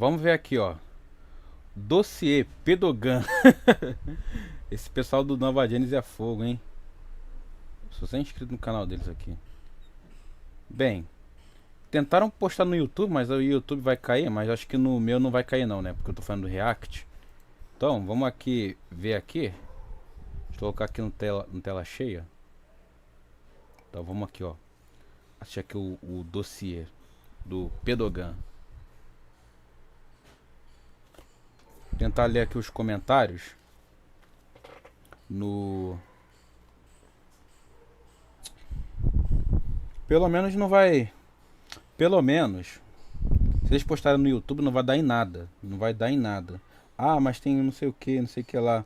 vamos ver aqui, ó. Dossiê Pedogan. Esse pessoal do Nova Genesis é fogo, hein? Sou só inscrito no canal deles aqui. Bem, tentaram postar no YouTube, mas o YouTube vai cair. Mas acho que no meu não vai cair não, né? Porque eu tô falando do React. Então, vamos aqui ver aqui. Deixa eu colocar aqui no tela cheia. Então, vamos aqui, ó. Achei aqui o dossiê do Pedogan. Tentar ler aqui os comentários. Pelo menos não vai. Pelo menos. Se eles postarem no YouTube não vai dar em nada. Não vai dar em nada. Ah, mas tem não sei o que, não sei o que lá.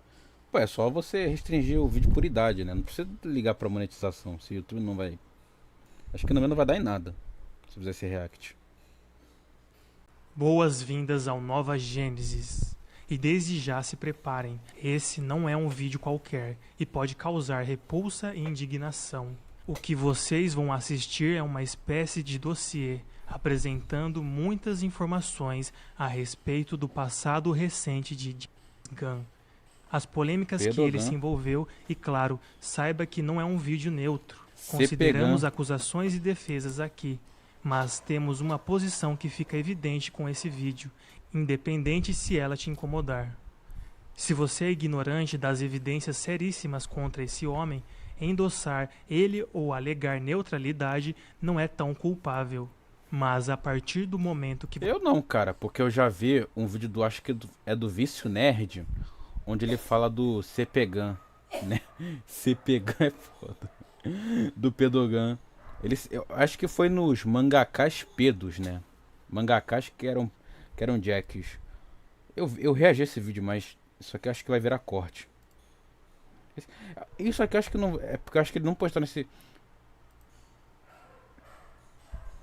Pô, é só você restringir o vídeo por idade, né? Não precisa ligar pra monetização. Se o YouTube não vai. Acho que no menos não vai dar em nada. Se fizer esse react. Boas-vindas ao Nova Gênesis. E desde já se preparem, esse não é um vídeo qualquer e pode causar repulsa e indignação. O que vocês vão assistir é uma espécie de dossiê, apresentando muitas informações a respeito do passado recente de James Gunn, as polêmicas que ele se envolveu e, claro, saiba que não é um vídeo neutro. Consideramos acusações e defesas aqui, mas temos uma posição que fica evidente com esse vídeo, independente se ela te incomodar. Se você é ignorante das evidências seríssimas contra esse homem, endossar ele ou alegar neutralidade não é tão culpável. Mas a partir do momento que... Eu não, cara, porque eu já vi um vídeo do, acho que é do Vício Nerd, onde ele fala do Cepegan, né? Cepegan é foda. Do Pedogan. Eu acho que foi nos mangakás pedos, né? Mangakás que eram jacks. Eu reagi a esse vídeo, mas isso aqui acho que vai virar corte. Isso aqui acho que não... É porque eu acho que ele não postou nesse...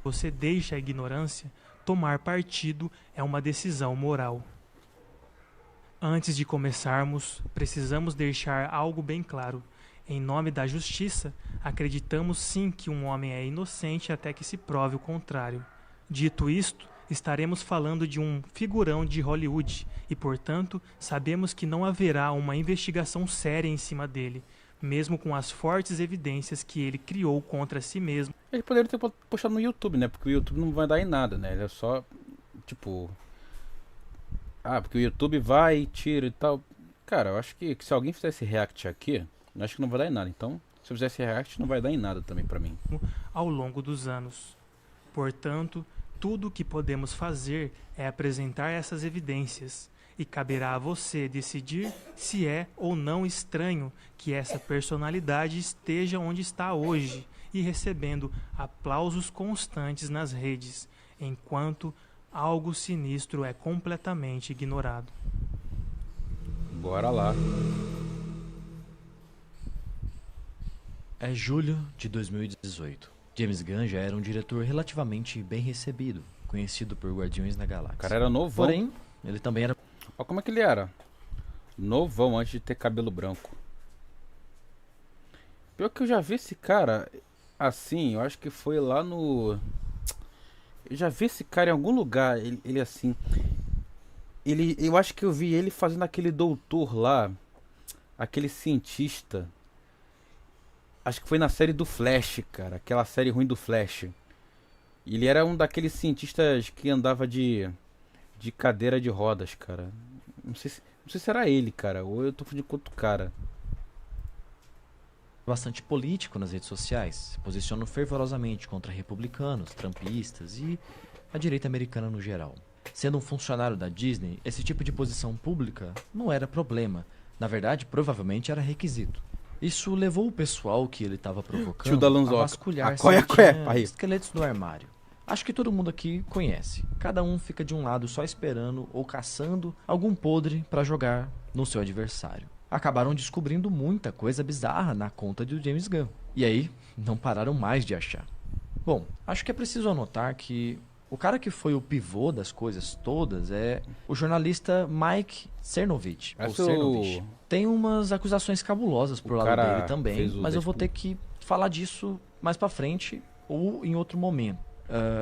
Você deixa a ignorância, tomar partido é uma decisão moral. Antes de começarmos, precisamos deixar algo bem claro. Em nome da justiça, acreditamos sim que um homem é inocente até que se prove o contrário. Dito isto, estaremos falando de um figurão de Hollywood e, portanto, sabemos que não haverá uma investigação séria em cima dele, mesmo com as fortes evidências que ele criou contra si mesmo. Ele poderia ter postado no YouTube, né? Porque o YouTube não vai dar em nada, né? Ele é só, tipo... Ah, porque o YouTube vai e tira e tal. Cara, eu acho que se alguém fizesse react aqui, eu acho que não vai dar em nada. Então, se eu fizesse react, não vai dar em nada também pra mim. Ao longo dos anos. Portanto, tudo o que podemos fazer é apresentar essas evidências. E caberá a você decidir se é ou não estranho que essa personalidade esteja onde está hoje e recebendo aplausos constantes nas redes, enquanto algo sinistro é completamente ignorado. Bora lá. É julho de 2018. James Gunn já era um diretor relativamente bem recebido, conhecido por Guardiões da Galáxia. O cara era novão. Porém, ele também era... Olha como é que ele era. Novão, antes de ter cabelo branco. Pior que eu já vi esse cara assim, eu acho que foi lá no... Eu já vi esse cara em algum lugar, ele assim... Eu acho que eu vi ele fazendo aquele doutor lá, aquele cientista. Acho que foi na série do Flash, cara, aquela série ruim do Flash. Ele era um daqueles cientistas que andava de cadeira de rodas, cara. Não sei se era ele, cara, ou eu tô falando de outro cara. bastante político nas redes sociais, se posicionando fervorosamente contra republicanos, trumpistas e a direita americana no geral. Sendo um funcionário da Disney, esse tipo de posição pública não era problema. Na verdade, provavelmente era requisito. Isso levou o pessoal que ele estava provocando a vasculhar esqueletos do armário. Acho que todo mundo aqui conhece. Cada um fica de um lado só esperando ou caçando algum podre para jogar no seu adversário. Acabaram descobrindo muita coisa bizarra na conta do James Gunn. E aí, não pararam mais de achar. Bom, acho que é preciso anotar que o cara que foi o pivô das coisas todas é o jornalista Mike Cernovich. Tem umas acusações cabulosas pro lado dele também, mas eu vou ter que falar disso mais pra frente ou em outro momento.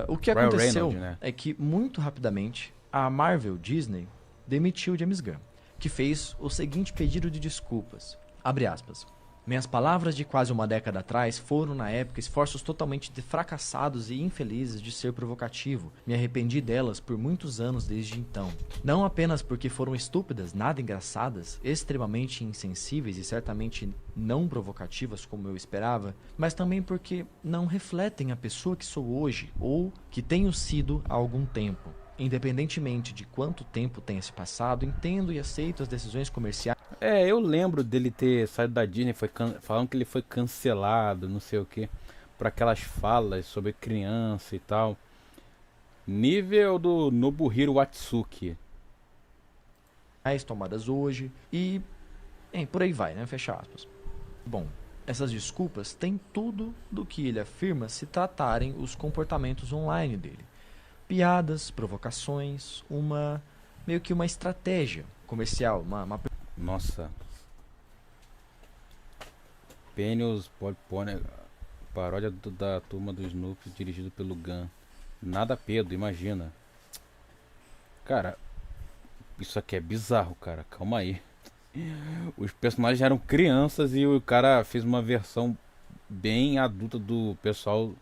O que aconteceu é que muito rapidamente a Marvel Disney demitiu James Gunn, que fez o seguinte pedido de desculpas. Abre aspas. Minhas palavras de quase uma década atrás foram, na época, esforços totalmente fracassados e infelizes de ser provocativo. Me arrependi delas por muitos anos desde então. Não apenas porque foram estúpidas, nada engraçadas, extremamente insensíveis e certamente não provocativas como eu esperava, mas também porque não refletem a pessoa que sou hoje ou que tenho sido há algum tempo. Independentemente de quanto tempo tenha se passado, entendo e aceito as decisões comerciais. Eu lembro dele ter saído da Disney, falando que ele foi cancelado, não sei o que, por aquelas falas sobre criança e tal. Nível do Nobuhiro Watsuki. Tomadas hoje e por aí vai, né? Fecha aspas. Bom, essas desculpas têm tudo do que ele afirma se tratarem os comportamentos online dele. Piadas, provocações, meio que uma estratégia comercial, Nossa. Penius Pony, paródia da turma do Snoopy, dirigido pelo Gunn. Nada Pedro, imagina. Cara, isso aqui é bizarro, cara. Calma aí. Os personagens eram crianças e o cara fez uma versão bem adulta do pessoal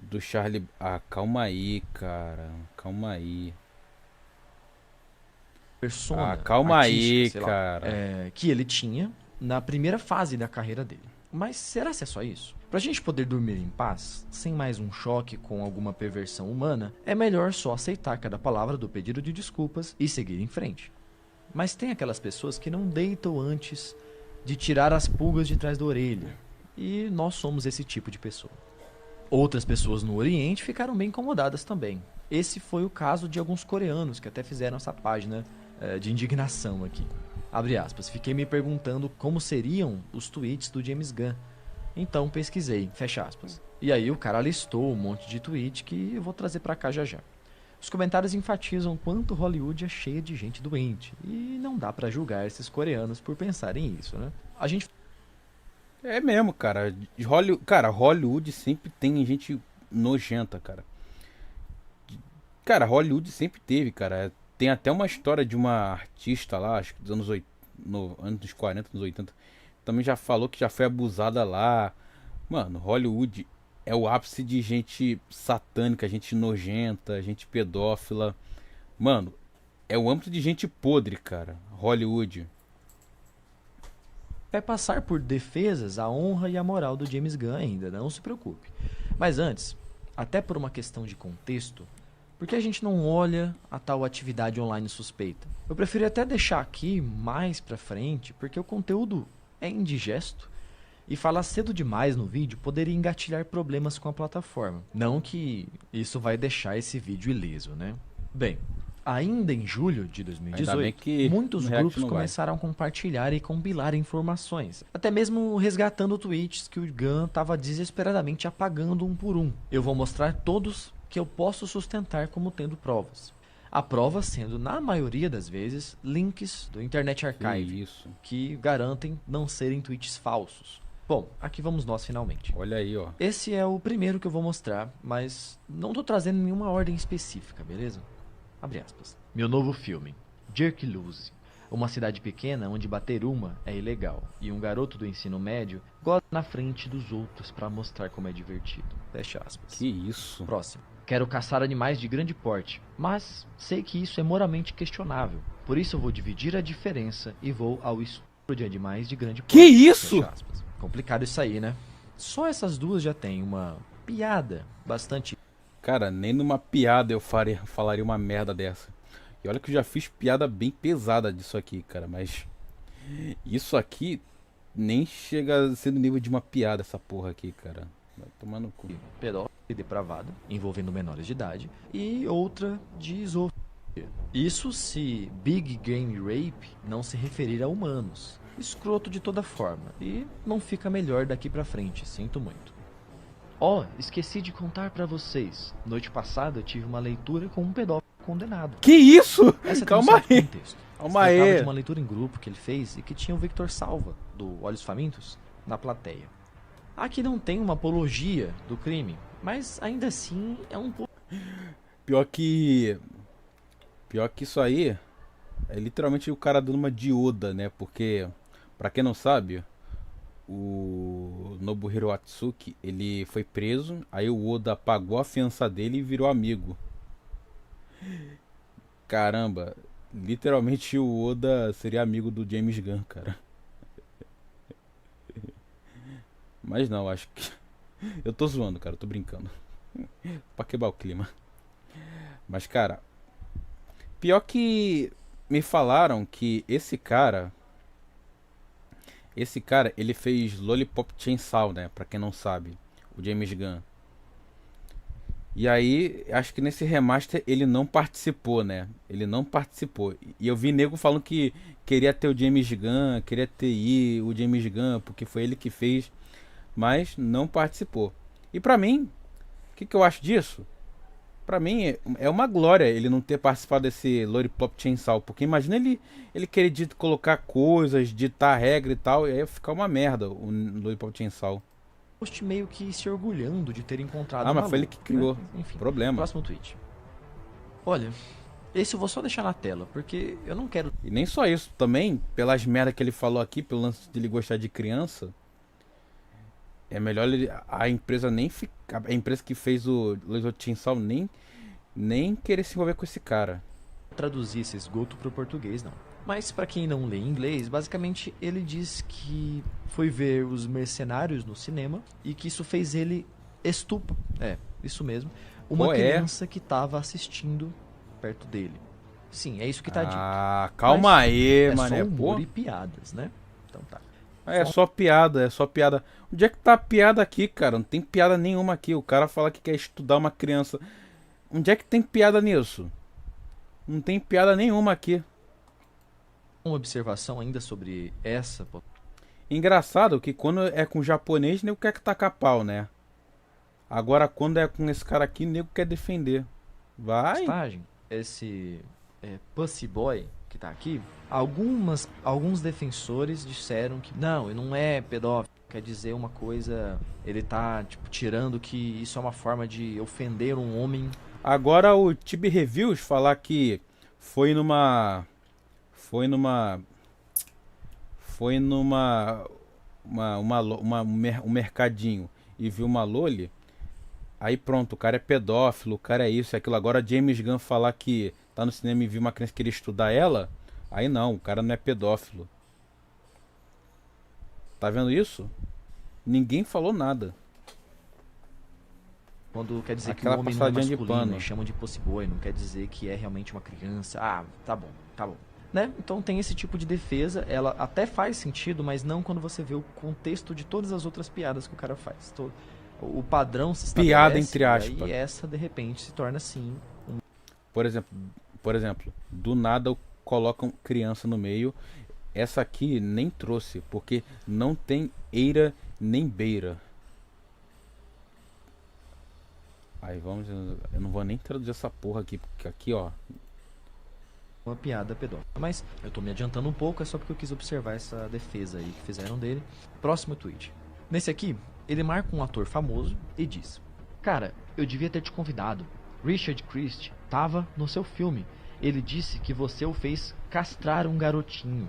do Charlie. Ah, calma aí, cara. Calma aí. Persona calma aí, artística, sei lá, cara. que ele tinha na primeira fase da carreira dele. Mas será que é só isso? Pra gente poder dormir em paz, sem mais um choque com alguma perversão humana, é melhor só aceitar cada palavra do pedido de desculpas e seguir em frente. Mas tem aquelas pessoas que não deitam antes de tirar as pulgas de trás da orelha. E nós somos esse tipo de pessoa. Outras pessoas no Oriente ficaram bem incomodadas também. Esse foi o caso de alguns coreanos que até fizeram essa página de indignação aqui. Abre aspas. Fiquei me perguntando como seriam os tweets do James Gunn. Então pesquisei. Fecha aspas. E aí o cara listou um monte de tweet que eu vou trazer pra cá já já. Os comentários enfatizam quanto Hollywood é cheia de gente doente. E não dá pra julgar esses coreanos por pensarem isso, né? A gente... É mesmo, cara. Hollywood sempre tem gente nojenta, cara. Cara, Hollywood sempre teve, cara. Tem até uma história de uma artista lá, acho que dos anos 80, anos 40, anos 80. Também já falou que já foi abusada lá. Mano, Hollywood é o ápice de gente satânica, gente nojenta, gente pedófila. Mano, é o âmbito de gente podre, cara. Hollywood. Vai passar por defesas a honra e a moral do James Gunn ainda, não se preocupe. Mas antes, até por uma questão de contexto, por que a gente não olha a tal atividade online suspeita? Eu prefiro até deixar aqui mais pra frente, porque o conteúdo é indigesto e falar cedo demais no vídeo poderia engatilhar problemas com a plataforma. Não que isso vai deixar esse vídeo ileso, né? Bem, ainda em julho de 2018, muitos grupos começaram a compartilhar e compilar informações, até mesmo resgatando tweets que o Gunn estava desesperadamente apagando um por um. Eu vou mostrar todos que eu posso sustentar como tendo provas. A prova sendo, na maioria das vezes, links do Internet Archive, que garantem não serem tweets falsos. Bom, aqui vamos nós finalmente. Olha aí, ó. Esse é o primeiro que eu vou mostrar, mas não tô trazendo nenhuma ordem específica, beleza? Abre aspas. Meu novo filme, Jerk Loose. Uma cidade pequena onde bater uma é ilegal e um garoto do ensino médio gosta na frente dos outros pra mostrar como é divertido. Fecha aspas. Que isso? Próximo. Quero caçar animais de grande porte, mas sei que isso é moralmente questionável. Por isso eu vou dividir a diferença e vou ao estupro de animais de grande porte. Que isso? Fecha aspas. Complicado isso aí, né? Só essas duas já tem uma piada bastante... Cara, nem numa piada eu falaria uma merda dessa. E olha que eu já fiz piada bem pesada disso aqui, cara, mas... Isso aqui nem chega a ser do nível de uma piada, essa porra aqui, cara. Vai tomar no cu. Pedófilo e depravada, envolvendo menores de idade. E outra de zoofilia. Isso se Big Game Rape não se referir a humanos. Escroto de toda forma. E não fica melhor daqui pra frente, sinto muito. Esqueci de contar pra vocês. Noite passada eu tive uma leitura com um pedófilo condenado. Que isso? Essa Calma aí. Calma aí. De uma leitura em grupo que ele fez e que tinha o Victor Salva, do Olhos Famintos, na plateia. Aqui não tem uma apologia do crime, mas ainda assim é um pouco... Pior que... Pior que isso aí é literalmente o cara dando uma de Oda, né? Porque, pra quem não sabe, o Nobuhiro Atsuki, ele foi preso, aí o Oda pagou a fiança dele e virou amigo. Caramba, literalmente o Oda seria amigo do James Gunn, cara. Mas não, acho que. Eu tô zoando, cara, eu tô brincando. Pra quebrar o clima. Mas, cara, pior que me falaram que esse cara, ele fez Lollipop Chainsaw, né? Pra quem não sabe, o James Gunn. E aí, acho que nesse remaster ele não participou, né? Ele não participou. E eu vi nego falando que queria ter o James Gunn, queria ter o James Gunn, porque foi ele que fez, mas não participou. E pra mim, o que eu acho disso? Pra mim é uma glória ele não ter participado desse Lollipop Chainsaw, porque imagina ele querer colocar coisas, ditar regra e tal, e aí ia ficar uma merda o Lollipop Chainsaw. Post meio que se orgulhando de ter encontrado Ah, uma mas foi ele lua, que criou. né? Enfim, Problema. próximo tweet. Olha, esse eu vou só deixar na tela, porque eu não quero. E nem só isso, também, pelas merdas que ele falou aqui, pelo lance de ele gostar de criança, é melhor a empresa nem ficar. A empresa que fez o Lollipop Chainsaw nem querer se envolver com esse cara. Traduzir esse esgoto pro português, não. Mas pra quem não lê inglês, basicamente ele diz que foi ver Os Mercenários no cinema e que isso fez ele isso mesmo, uma Pô, criança que tava assistindo perto dele. Sim, é isso que tá dito. Ah, calma Mas aí, é mané. só humor Pô, e piadas, né? Então tá. é só piada, é só piada. Onde é que tá a piada aqui, cara? Não tem piada nenhuma aqui. O cara fala que quer estudar uma criança. Onde é que tem piada nisso? Não tem piada nenhuma aqui. Uma observação ainda sobre essa Engraçado que quando é com japonês, nego quer que tacar pau, né? Agora quando é com esse cara aqui, nego quer defender. Vai. postagem, esse Pussy Boy que tá aqui, alguns defensores disseram que não, ele não é pedófilo. Quer dizer uma coisa, ele tá tipo tirando que isso é uma forma de ofender um homem. Agora o Tibi Reviews falar que foi numa. Foi numa. Foi numa. Um mercadinho e viu uma Loli. Aí pronto, o cara é pedófilo, o cara é isso, é aquilo. Agora James Gunn falar que tá no cinema e viu uma criança que queria estudar ela. Aí não, o cara não é pedófilo. Tá vendo isso? Ninguém falou nada. Quando quer dizer Aquela que o homem não é passadinha de masculino pano. e chamam de Pussy Boy, não quer dizer que é realmente uma criança. Ah, tá bom, tá bom. Né? Então tem esse tipo de defesa, ela até faz sentido, mas não quando você vê o contexto de todas as outras piadas que o cara faz. O padrão se estabelece, Piada entre e aspas. aí essa de repente se torna assim. Por exemplo, do nada colocam criança no meio. Essa aqui nem trouxe, porque não tem eira nem beira. Aí vamos, eu não vou nem traduzir essa porra aqui, porque aqui ó, Uma piada pedófila. Mas eu tô me adiantando um pouco, é só porque eu quis observar essa defesa aí que fizeram dele. Próximo tweet. Nesse aqui, ele marca um ator famoso e diz: Cara, eu devia ter te convidado. Richard Christie tava no seu filme. Ele disse que você o fez castrar um garotinho.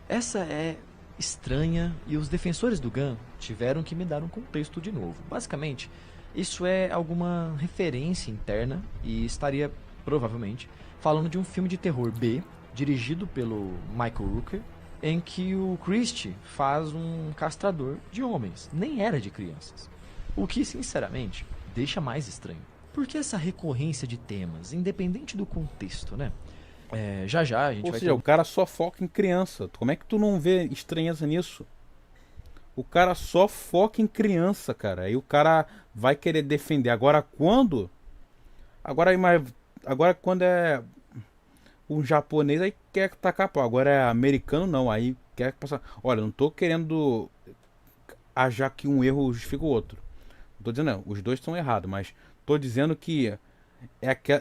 Essa é estranha e os defensores do Gunn tiveram que me dar um contexto de novo. Basicamente, isso é alguma referência interna e estaria, provavelmente, falando de um filme de terror B, dirigido pelo Michael Rooker, em que o Christie faz um castrador de homens, nem era de crianças. O que, sinceramente, deixa mais estranho. Por que essa recorrência de temas, independente do contexto, né? Já a gente ou vai seja, ter o cara só foca em criança. Como é que tu não vê estranheza nisso? O cara só foca em criança, cara. Aí o cara vai querer defender. Agora quando? Agora quando é um japonês, aí quer tacar pau. Agora é americano, não. Aí quer passar. Olha, não tô querendo achar que um erro justifica o outro. Não tô dizendo, não, os dois estão errados, mas tô dizendo que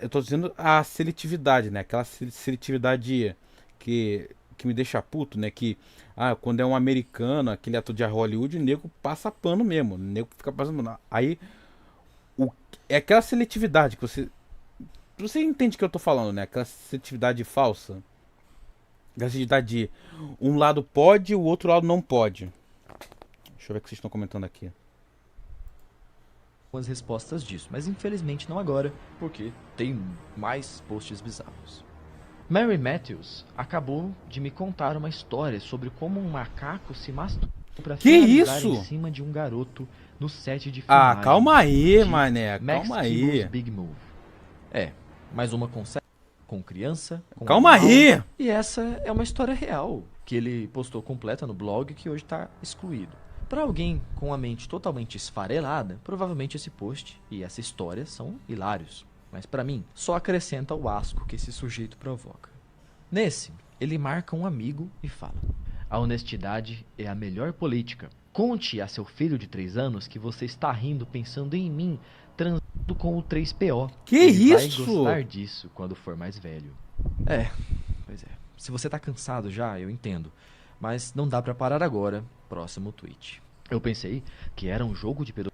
eu tô dizendo a seletividade, né? Aquela seletividade que me deixa puto, né? Que quando é um americano, aquele ator de Hollywood, o nego passa pano mesmo. O nego fica passando. Aí é aquela seletividade que você. Você entende o que eu tô falando, né? Aquela sensitividade falsa. Aquela sensitividade de um lado pode e o outro lado não pode. Deixa eu ver o que vocês estão comentando aqui. As respostas disso, mas infelizmente não agora, porque tem mais posts bizarros. Mary Matthews acabou de me contar uma história sobre como um macaco se masturbou pra Que finalizar isso? em cima de um garoto no set de filmagem. Ah, calma aí, de mané. Max Calma Keeble's aí. Big Move. Mais uma com sexo, com criança, com Calma animal. aí. E essa é uma história real, que ele postou completa no blog, que hoje está excluído. Para alguém com a mente totalmente esfarelada, provavelmente esse post e essa história são hilários. Mas para mim, só acrescenta o asco que esse sujeito provoca. Nesse, ele marca um amigo e fala: a honestidade é a melhor política. Conte a seu filho de 3 anos que você está rindo pensando em mim, transando com o 3PO. Que Ele isso? vai gostar disso quando for mais velho. Pois é. Se você tá cansado já, eu entendo. Mas não dá pra parar agora. Próximo tweet. Eu pensei que era um jogo de pedofilia.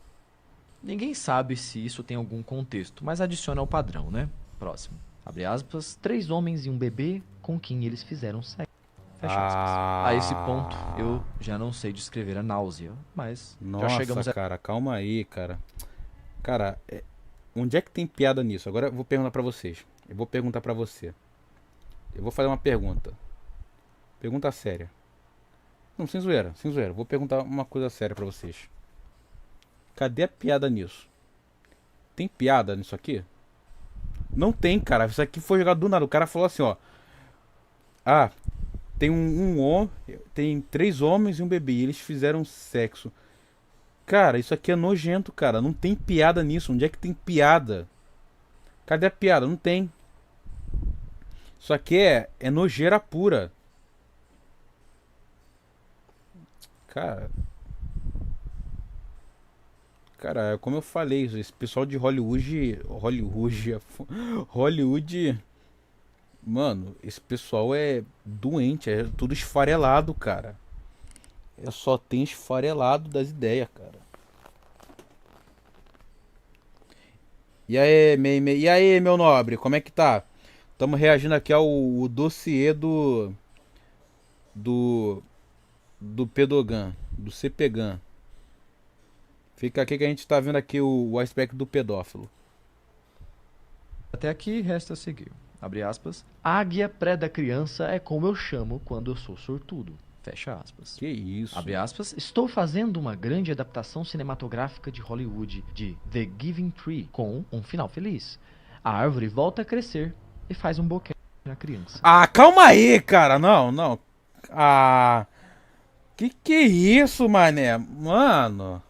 Ninguém sabe se isso tem algum contexto, mas adiciona ao padrão, né? Próximo. Abre aspas. 3 homens e um bebê com quem eles fizeram sexo. Fecha aspas. A esse ponto, eu já não sei descrever a náusea, mas Nossa, já chegamos a... cara, calma aí, cara. Cara, onde é que tem piada nisso? Agora eu vou perguntar pra vocês. Eu vou perguntar pra você. Eu vou fazer uma pergunta. Pergunta séria. Não, sem zoeira, sem zoeira. Vou perguntar uma coisa séria pra vocês. Cadê a piada nisso? Tem piada nisso aqui? Não tem, cara. Isso aqui foi jogado do nada. O cara falou assim, ó. Ah, tem tem 3 homens e um bebê. E eles fizeram sexo. Cara, isso aqui é nojento, cara. Não tem piada nisso. Onde é que tem piada? Cadê a piada? Não tem. Isso aqui é nojeira pura. Cara. Cara, como eu falei, esse pessoal de Hollywood. Hollywood. Mano, esse pessoal é doente, é tudo esfarelado, cara. Só tem esfarelado das ideias, cara. E aí, meu nobre, como é que tá? Estamos reagindo aqui ao dossiê do Pedogan, do CPGAN. Fica aqui que a gente tá vendo aqui o aspecto do pedófilo. Até aqui resta seguir. Abre aspas. Águia pré da criança é como eu chamo quando eu sou sortudo. Fecha aspas. Que isso? Abre aspas. Estou fazendo uma grande adaptação cinematográfica de Hollywood de The Giving Tree com um final feliz. A árvore volta a crescer e faz um boquete na criança. Ah, calma aí, cara. Não, não. Ah. Que é isso, mané? Mano.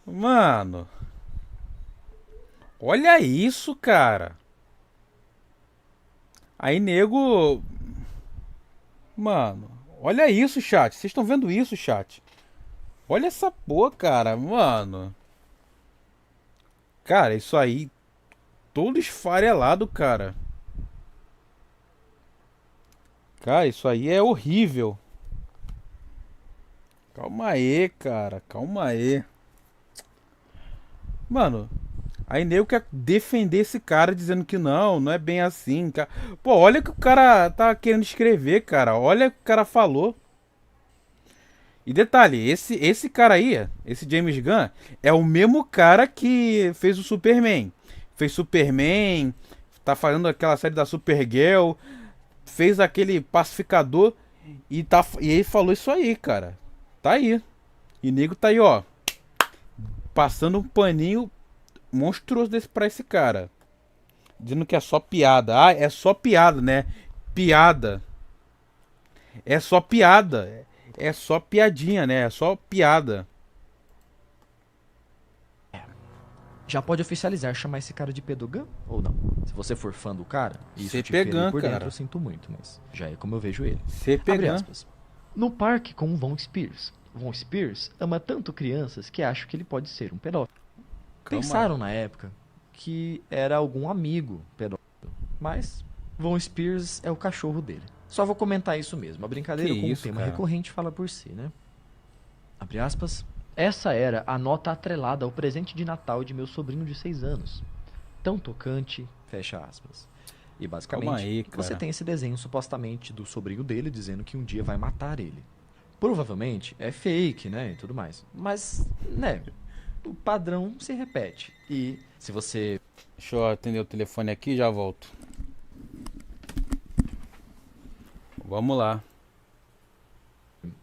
Mano. Olha isso, cara. Aí, nego. Mano. Olha isso, chat. Vocês estão vendo isso, chat? Olha essa porra, cara. Mano. Cara, isso aí. Todo esfarelado, cara. Cara, isso aí é horrível. Calma aí, cara. Calma aí. Mano, aí nego quer defender esse cara dizendo que não é bem assim, cara. Pô, olha o que o cara tá querendo escrever, cara. Olha o que o cara falou. E detalhe, esse cara aí, esse James Gunn, é o mesmo cara que fez o Superman. Fez Superman, tá fazendo aquela série da Supergirl, fez aquele Pacificador e ele falou isso aí, cara. Tá aí. E nego tá aí, ó. Passando um paninho monstruoso pra esse cara. Dizendo que é só piada. Ah, é só piada, né? Piada. É só piada. É só piadinha, né? É só piada. Já pode oficializar chamar esse cara de Pedogan ou não? Se você for fã do cara, isso te CPGAN, fere por dentro, cara. eu sinto muito, mas já é como eu vejo ele. Abre CPGAN. aspas. No parque com Von Spears. Von Spears ama tanto crianças que acho que ele pode ser um pedófilo. Calma. Pensaram na época que era algum amigo pedófilo, mas Von Spears é o cachorro dele. Só vou comentar isso mesmo. A brincadeira Que com isso, um tema cara? recorrente fala por si, né? Abre aspas. Essa era a nota atrelada ao presente de Natal de meu sobrinho de 6 anos. tão tocante, fecha aspas. E basicamente, Calma aí, você cara. tem esse desenho supostamente do sobrinho dele dizendo que um dia vai matar ele. Provavelmente é fake, né, e tudo mais. Mas, né, o padrão se repete. E se você Deixa eu atender o telefone aqui e já volto. Vamos lá.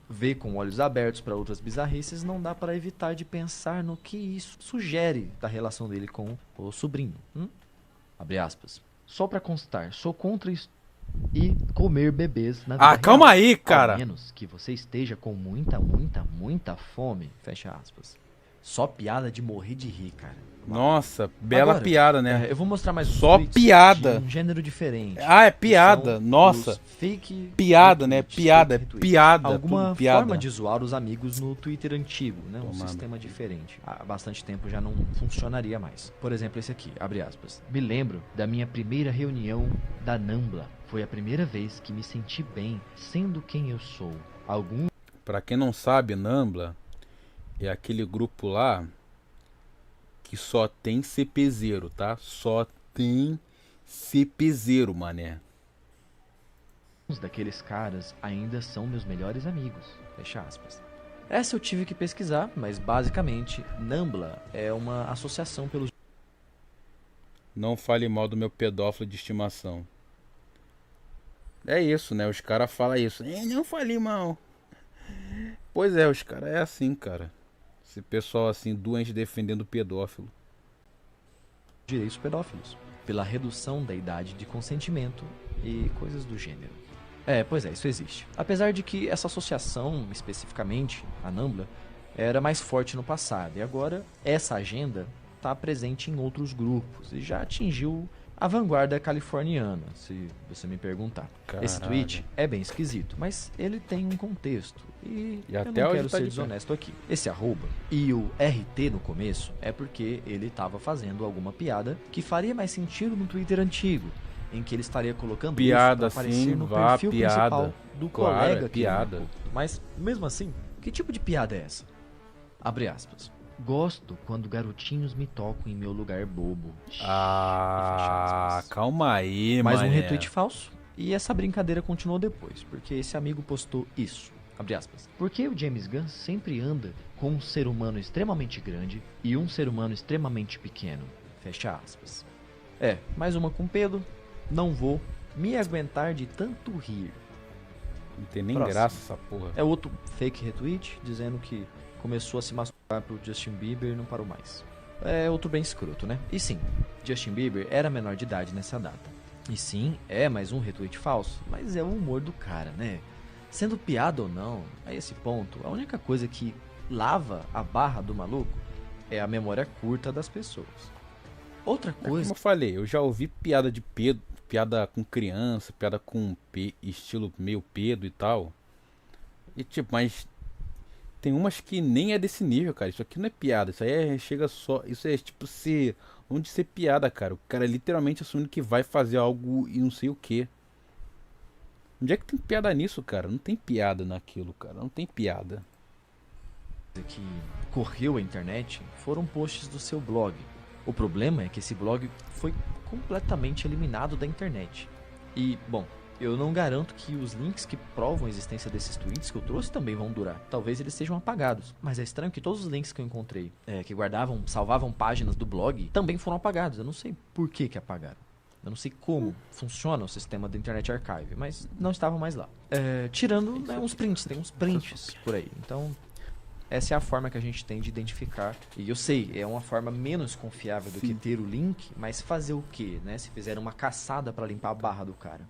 vê com olhos abertos para outras bizarrices, não dá para evitar de pensar no que isso sugere da relação dele com o sobrinho. Abre aspas. Só para constar, sou contra isso e comer bebês na vida Calma real. aí, cara. Ao menos que você esteja com muita fome. Fecha aspas. Só piada de morrer de rir, cara. Nossa, bela Agora, piada, né? Eu vou mostrar mais uns Só tweets piada. de um gênero diferente. É que piada. são Nossa. os fake Piada, né? retweets, Piada, fake retweets. piada, Alguma tudo piada. forma de zoar os amigos no Twitter antigo, né? Um Tomando. sistema diferente. Há bastante tempo já não funcionaria mais. Por exemplo, esse aqui, abre aspas. Me lembro da minha primeira reunião da Nambla. Foi a primeira vez que me senti bem sendo quem eu sou. Pra quem não sabe, Nambla é aquele grupo lá que só tem CPZero, tá? Só tem CPZero, mané. Alguns daqueles caras ainda são meus melhores amigos. Fecha aspas. Essa eu tive que pesquisar, mas basicamente, Nambla é uma associação pelos Não fale mal do meu pedófilo de estimação. É isso, né? Os caras falam isso. Não falei mal. Pois é, os caras é assim, cara. Esse pessoal assim, doente defendendo o pedófilo. direitos pedófilos, pela redução da idade de consentimento e coisas do gênero. Pois é, isso existe. Apesar de que essa associação, especificamente, a Nambla, era mais forte no passado, e agora essa agenda está presente em outros grupos e já atingiu a vanguarda californiana, se você me perguntar. Esse Caralho. tweet é bem esquisito, mas ele tem um contexto e eu até não hoje quero tá ser de pé. desonesto aqui. Esse arroba e o RT no começo é porque ele estava fazendo alguma piada que faria mais sentido no Twitter antigo, em que ele estaria colocando Piada, isso para aparecer sim, no vá, perfil piada. principal do Claro, colega é que ele piada. marcou. Mas, mesmo assim, que tipo de piada é essa? Abre aspas. Gosto quando garotinhos me tocam em meu lugar bobo. Fecha aspas. Calma aí, Mais um mané. retweet falso. E essa brincadeira continuou depois, porque esse amigo postou isso. Abre aspas. Porque o James Gunn sempre anda com um ser humano extremamente grande e um ser humano extremamente pequeno. Fecha aspas. Mais uma com Pedro. Não vou me aguentar de tanto rir. Não tem nem Próximo. graça essa porra. É outro fake retweet dizendo que começou a se masturbar pro Justin Bieber e não parou mais. É outro bem escroto, né? E sim, Justin Bieber era menor de idade nessa data. E sim, é mais um retweet falso, mas é o humor do cara, né? Sendo piada ou não, a esse ponto, a única coisa que lava a barra do maluco é a memória curta das pessoas. Outra Como coisa eu falei, eu já ouvi piada de Pedro, piada com criança, piada com estilo meio Pedro e tal. E tipo, mas tem umas que nem é desse nível, cara. Isso aqui não é piada, isso aí chega só, isso é tipo ser, onde ser piada, cara. O cara é literalmente assumindo que vai fazer algo e não sei o que. Onde é que tem piada nisso, cara? Não tem piada naquilo, cara. Não tem piada. que correu a internet foram posts do seu blog. O problema é que esse blog foi completamente eliminado da internet. E, bom, eu não garanto que os links que provam a existência desses tweets que eu trouxe também vão durar. Talvez eles sejam apagados. Mas é estranho que todos os links que eu encontrei, que guardavam, salvavam páginas do blog, também foram apagados. Eu não sei por que apagaram. Eu não sei como funciona o sistema do Internet Archive, mas não estavam mais lá. Tirando uns prints, tem uns prints por aí. Então, essa é a forma que a gente tem de identificar. E eu sei, é uma forma menos confiável do que ter o link, mas fazer o quê, né? Se fizer uma caçada para limpar a barra do cara.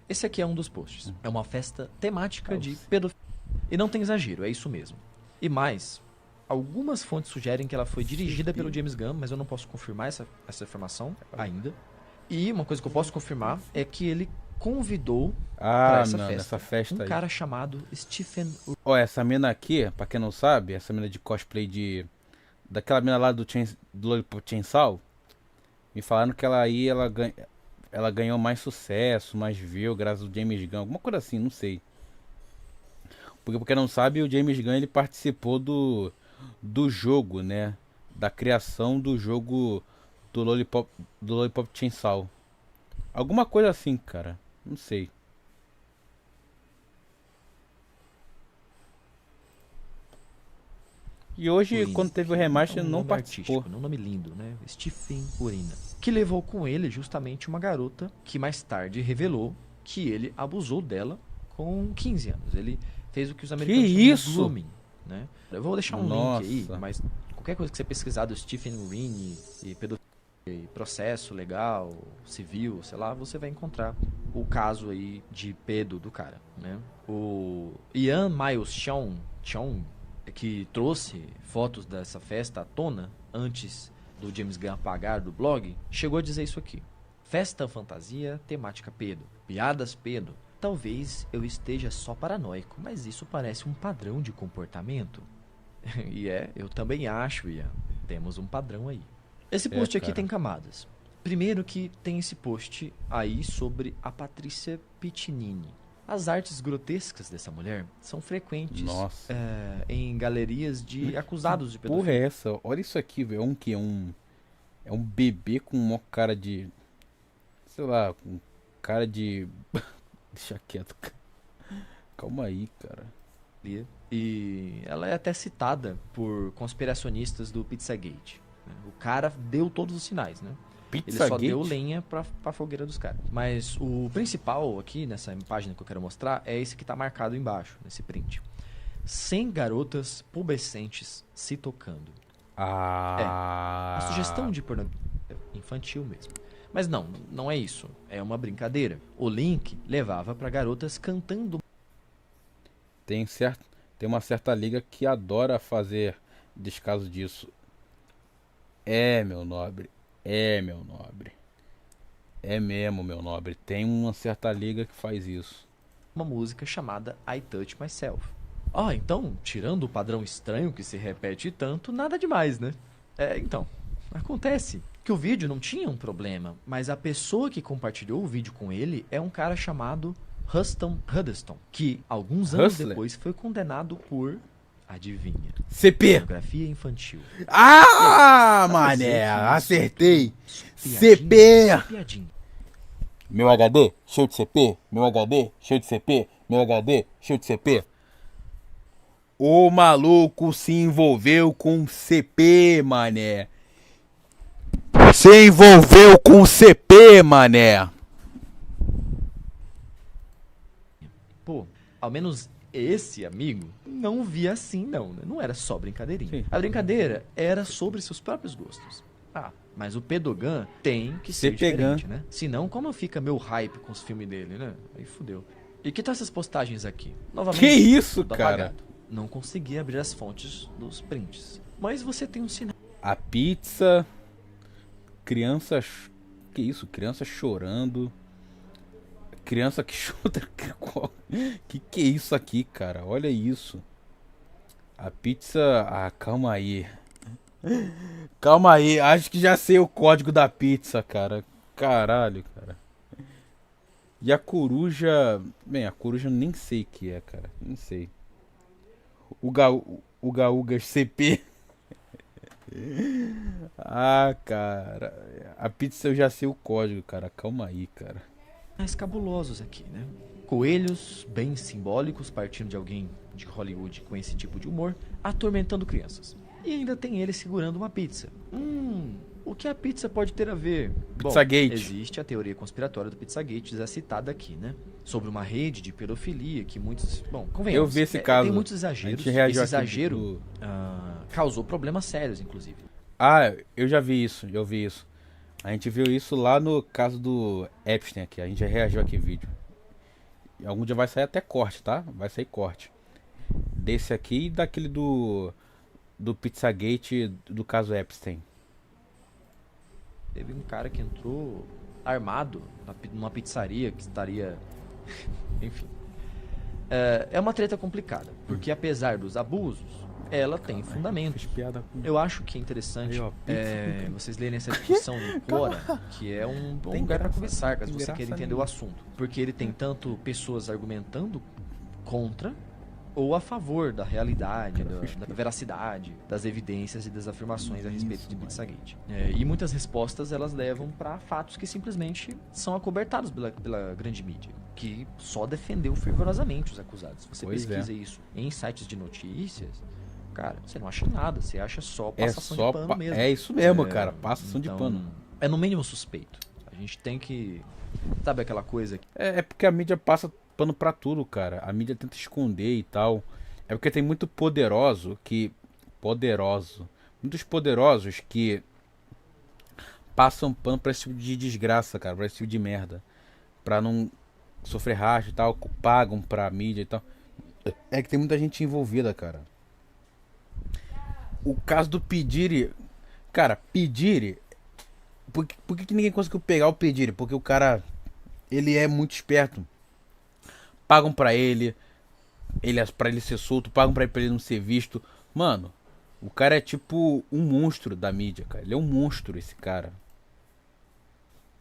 Esse aqui é um dos posts. É uma festa temática de pedofilia. E não tem exagero, é isso mesmo. E mais, algumas fontes sugerem que ela foi dirigida pelo James Gunn, mas eu não posso confirmar essa informação ainda. E uma coisa que eu posso confirmar é que ele convidou pra essa festa nessa festa um aí. cara chamado Stephen. Ó, essa mina aqui, pra quem não sabe, essa mina de cosplay daquela mina lá do Lollipop Chainsaw, me falaram que ela ganhou mais sucesso, mais view, graças ao James Gunn, alguma coisa assim, não sei. Porque pra quem não sabe, o James Gunn ele participou do jogo, né? Da criação do jogo do Lollipop Chainsaw. Alguma coisa assim, cara. Não sei. E hoje, Urina, quando teve o que remaster, é um não nome participou. artístico, um nome lindo, né? Stephen Urina. Que levou com ele justamente uma garota que mais tarde revelou que ele abusou dela com 15 anos. Ele fez o que os americanos chamam isso? de grooming, né? Eu vou deixar um Nossa. link aí, mas qualquer coisa que você pesquisar do Stephen Urine e pedofilia, e processo legal, civil, sei lá, você vai encontrar o caso aí de pedo do cara, né? O Ian Miles Chong, que trouxe fotos dessa festa à tona antes do James Gunn apagar do blog, chegou a dizer isso aqui: festa fantasia, temática pedo, piadas pedo. Talvez eu esteja só paranoico, mas isso parece um padrão de comportamento. E eu também acho, Ian. Temos um padrão aí. Esse post aqui cara. tem camadas. Primeiro que tem esse post aí sobre a Patrícia Piccinini. As artes grotescas dessa mulher são frequentes Nossa. em galerias de acusados de Porra, pedofilia. é essa? Olha isso aqui, velho. É um bebê com uma cara de. Sei lá, com cara de. Deixa quieto, cara. Calma aí, cara. E ela é até citada por conspiracionistas do Pizzagate. Né? O cara deu todos os sinais, né? Ele só deu lenha pra fogueira dos caras. Mas o principal aqui, nessa página que eu quero mostrar, é esse que tá marcado embaixo, nesse print. 100 garotas pubescentes se tocando. Ah. A sugestão de pornografia infantil mesmo. Mas não é isso. É uma brincadeira. O link levava pra garotas cantando. Tem uma certa liga que adora fazer descaso disso. É, meu nobre. É, meu nobre. É mesmo, meu nobre. Tem uma certa liga que faz isso. Uma música chamada I Touch Myself. Então, tirando o padrão estranho que se repete tanto, nada demais, né? Então, acontece que o vídeo não tinha um problema, mas a pessoa que compartilhou o vídeo com ele é um cara chamado Huston Huddleston, que alguns anos Hustler? depois foi condenado por, adivinha, CP! pornografia infantil. Ah, Pra mané! dizer que isso Acertei! Piadinha, CP! piadinha. Meu HD, cheio de CP. Meu HD, cheio de CP. Meu HD, cheio de CP. O maluco se envolveu com CP, mané. Se envolveu com CP, mané. Pô, ao menos esse amigo não via assim, não, né? Não era só brincadeirinha. Sim. A brincadeira era sobre seus próprios gostos. Mas o Pedogan tem que ser Cepegan. diferente, né? Senão, como fica meu hype com os filmes dele, né? Aí fudeu. E que tal essas postagens aqui? Novamente, Que isso, tudo cara? apagado. Não consegui abrir as fontes dos prints. Mas você tem um sinal. A pizza. Crianças. Que isso? Criança chorando. Criança que chuta. Que é isso aqui, cara? Olha isso. A pizza. Ah, calma aí. Calma aí. Acho que já sei o código da pizza, cara. Caralho, cara. E a coruja. Bem, a coruja eu nem sei o que é, cara. Nem sei. O Gaúgas CP. Ah, cara. A pizza eu já sei o código, cara. Calma aí, cara. Mais cabulosos aqui, né? Coelhos bem simbólicos partindo de alguém de Hollywood com esse tipo de humor, atormentando crianças. E ainda tem ele segurando uma pizza. O que a pizza pode ter a ver? Pizzagate. Bom, existe a teoria conspiratória do Pizzagate, já citada aqui, né? Sobre uma rede de pedofilia que muitos... Bom, convenhamos. Eu vi esse caso. Tem muitos A exageros. gente reagiu Esse aqui exagero do- causou problemas sérios, inclusive. Ah, eu já vi isso, eu vi isso. A gente viu isso lá no caso do Epstein aqui. A gente já reagiu aqui vídeo. E algum dia vai sair até corte, tá? Vai sair corte. Desse aqui e daquele do Pizzagate do caso Epstein. Teve um cara que entrou armado numa pizzaria que estaria... Enfim. É uma treta complicada, porque apesar dos abusos, ela tem fundamento. Fiz piada com... Eu acho que é interessante Aí, ó, vocês lerem essa discussão em Quora, que é um bom Tem lugar para graça, conversar, caso tem você graça queira entender nenhuma. o assunto. Porque ele tem tanto pessoas argumentando contra, ou a favor da realidade, da veracidade, das evidências e das afirmações a respeito de Pizzagate. E muitas respostas elas levam para fatos que simplesmente são acobertados pela grande mídia, que só defendeu fervorosamente os acusados. Você pesquisa isso em sites de notícias, cara, você não acha nada, você acha só passação de pano mesmo. É isso mesmo, cara, passação de pano. É no mínimo suspeito. A gente tem que... Sabe aquela coisa? É porque a mídia passa pano pra tudo, cara. A mídia tenta esconder e tal. É porque tem muito muitos poderosos que passam pano pra esse tipo de desgraça, cara, pra esse tipo de merda. Pra não sofrer racha e tal, pagam pra mídia e tal. É que tem muita gente envolvida, cara. O caso do P. Diddy, cara, P. Diddy, por que ninguém conseguiu pegar o P. Diddy? Porque o cara, ele é muito esperto. Pagam pra ele pra ele ser solto, pagam pra ele não ser visto. Mano, o cara é tipo um monstro da mídia, cara. Ele é um monstro, esse cara.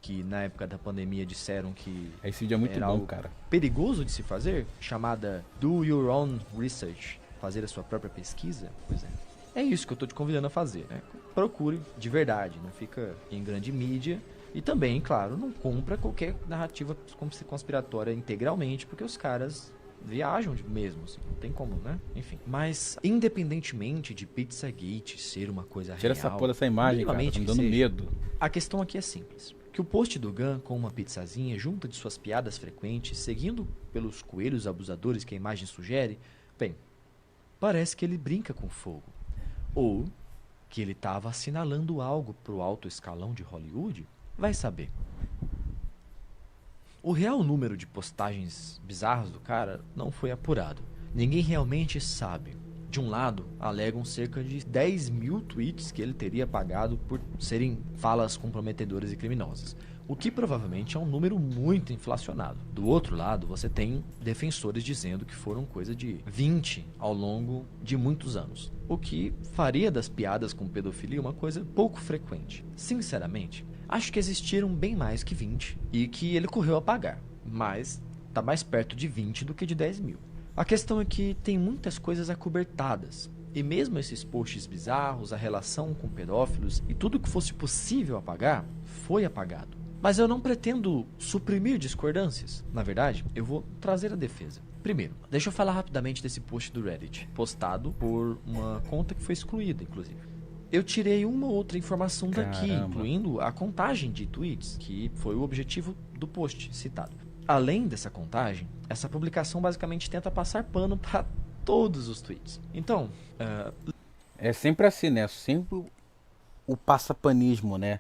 Que na época da pandemia disseram que Esse vídeo é muito era bom, algo cara. perigoso de se fazer, chamada Do Your Own Research, fazer a sua própria pesquisa. Pois é isso que eu tô te convidando a fazer, né? Procure de verdade, não fica em grande mídia. E também, claro, não compra qualquer narrativa conspiratória integralmente, porque os caras viajam mesmo, assim, não tem como, né? Enfim. Mas, independentemente de Pizzagate ser uma coisa Tira real... essa porra dessa imagem, cara, tá me dando medo. A questão aqui é simples. Que o post do Gun com uma pizzazinha junto de suas piadas frequentes, seguindo pelos coelhos abusadores que a imagem sugere, bem, parece que ele brinca com fogo. Ou que ele estava assinalando algo pro alto escalão de Hollywood, vai saber. O real número de postagens bizarras do cara não foi apurado. Ninguém realmente sabe. De um lado, alegam cerca de 10 mil tweets que ele teria apagado por serem falas comprometedoras e criminosas, o que provavelmente é um número muito inflacionado. Do outro lado, você tem defensores dizendo que foram coisa de 20 ao longo de muitos anos, o que faria das piadas com pedofilia uma coisa pouco frequente. Sinceramente, acho que existiram bem mais que 20 e que ele correu a apagar, mas tá mais perto de 20 do que de 10 mil. A questão é que tem muitas coisas acobertadas, e mesmo esses posts bizarros, a relação com pedófilos e tudo que fosse possível apagar, foi apagado. Mas eu não pretendo suprimir discordâncias. Na verdade, eu vou trazer a defesa. Primeiro, deixa eu falar rapidamente desse post do Reddit, postado por uma conta que foi excluída, inclusive. Eu tirei uma ou outra informação daqui, Caramba. incluindo a contagem de tweets, que foi o objetivo do post citado. Além dessa contagem, essa publicação basicamente tenta passar pano para todos os tweets. Então, É sempre assim, né? Sempre o passapanismo, né?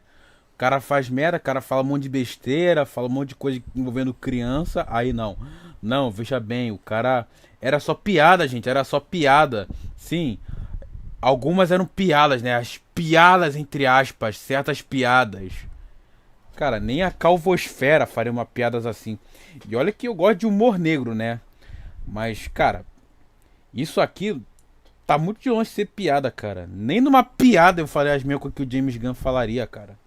O cara faz merda, o cara fala um monte de besteira, fala um monte de coisa envolvendo criança, aí não. Não, veja bem, o cara... Era só piada, gente, era só piada. Sim, algumas eram piadas, né? As piadas, entre aspas, certas piadas. Cara, nem a calvosfera faria uma piadas assim. E olha que eu gosto de humor negro, né? Mas, cara, isso aqui tá muito de longe de ser piada, cara. Nem numa piada eu falei as mesmas coisas que o James Gunn falaria, cara.